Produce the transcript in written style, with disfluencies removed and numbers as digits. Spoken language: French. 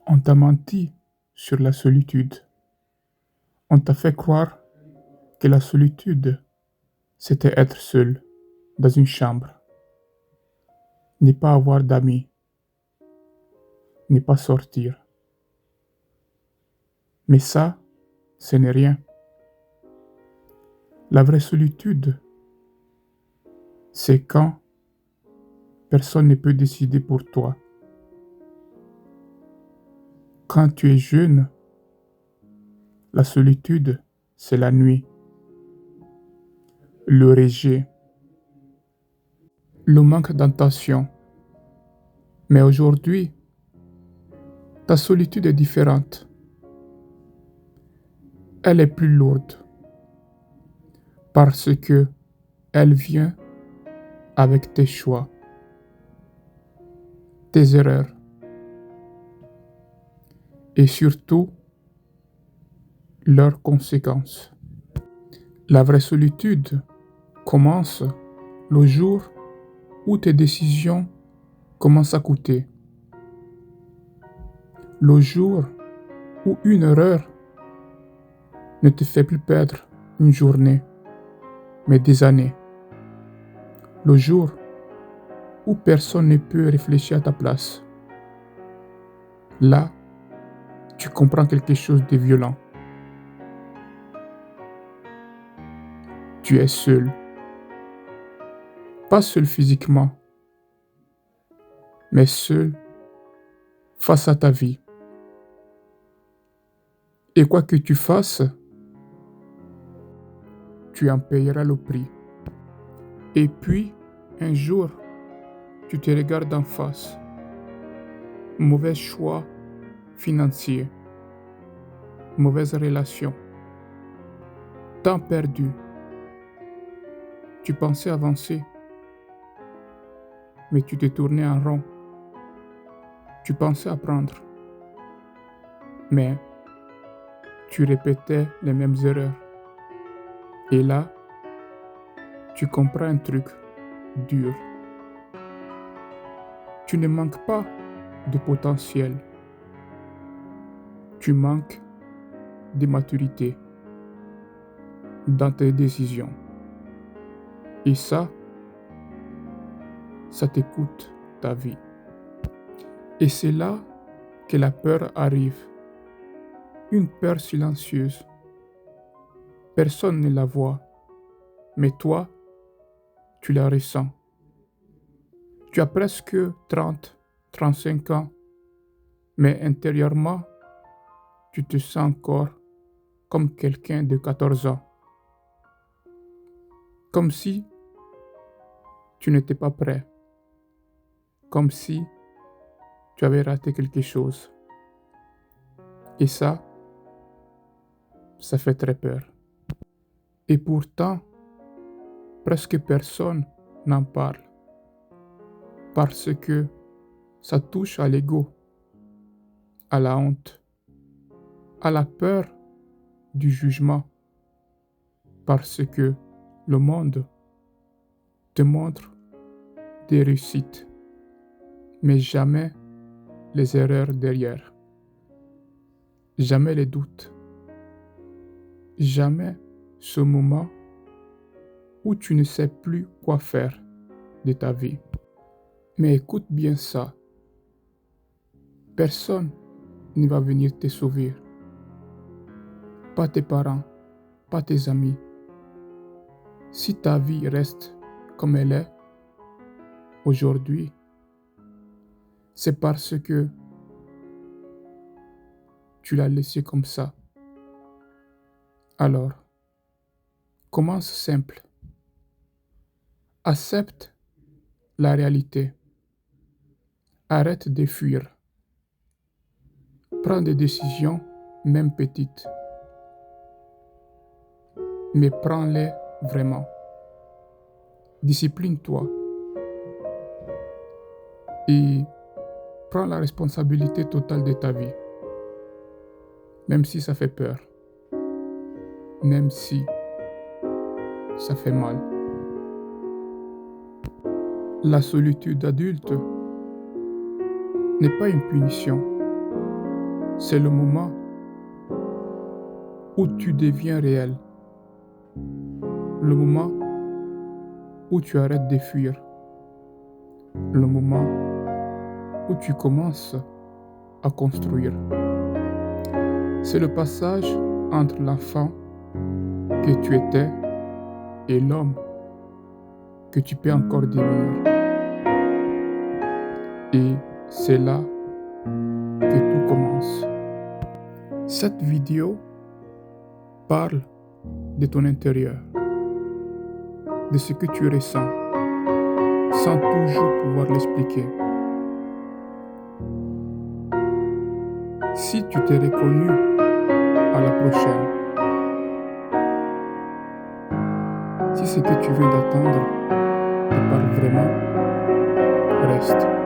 On t'a menti sur la solitude. On t'a fait croire que la solitude, c'était être seul dans une chambre, ne pas avoir d'amis, ne pas sortir. Mais ça, ce n'est rien. La vraie solitude, c'est quand personne ne peut décider pour toi. Quand tu es jeune, la solitude, c'est la nuit, le rejet, le manque d'attention. Mais aujourd'hui, ta solitude est différente. Elle est plus lourde parce que elle vient avec tes choix, tes erreurs et surtout leurs conséquences. La vraie solitude commence le jour où tes décisions commencent à coûter. Le jour où une erreur ne te fait plus perdre une journée, mais des années. Le jour où personne ne peut réfléchir à ta place. Là, tu comprends quelque chose de violent. Tu es seul. Pas seul physiquement, mais seul face à ta vie. Et quoi que tu fasses, tu en payeras le prix. Et puis, un jour, tu te regardes en face. Mauvais choix financier, mauvaise relation, temps perdu. Tu pensais avancer, mais tu te tournais en rond. Tu pensais apprendre, mais tu répétais les mêmes erreurs. Et là, tu comprends un truc dur. Tu ne manques pas de potentiel. Tu manques de maturité dans tes décisions. Et ça te coûte ta vie. Et c'est là que la peur arrive. Une peur silencieuse. Personne ne la voit, mais toi, tu la ressens. Tu as presque 30, 35 ans, mais intérieurement, tu te sens encore comme quelqu'un de 14 ans. Comme si tu n'étais pas prêt. Comme si tu avais raté quelque chose. Et ça fait très peur. Et pourtant, presque personne n'en parle. Parce que ça touche à l'ego, à la honte, à la peur du jugement. Parce que le monde te montre des réussites, mais jamais les erreurs derrière. Jamais les doutes. Jamais ce moment où tu ne sais plus quoi faire de ta vie. Mais écoute bien ça. Personne ne va venir te sauver. Pas tes parents, pas tes amis. Si ta vie reste comme elle est aujourd'hui, c'est parce que tu l'as laissée comme ça. Alors, commence simple. Accepte la réalité. Arrête de fuir. Prends des décisions, même petites. Mais prends-les vraiment. Discipline-toi. Et prends la responsabilité totale de ta vie. Même si ça fait peur. Même si ça fait mal. La solitude adulte n'est pas une punition. C'est le moment où tu deviens réel. Le moment où tu arrêtes de fuir. Le moment où tu commences à construire. C'est le passage entre l'enfant que tu étais et l'homme que tu peux encore devenir. Et c'est là que tout commence. Cette vidéo parle de ton intérieur, de ce que tu ressens, sans toujours pouvoir l'expliquer. Si tu t'es reconnu, à la prochaine. Si ce que tu viens d'attendre te parle vraiment, reste.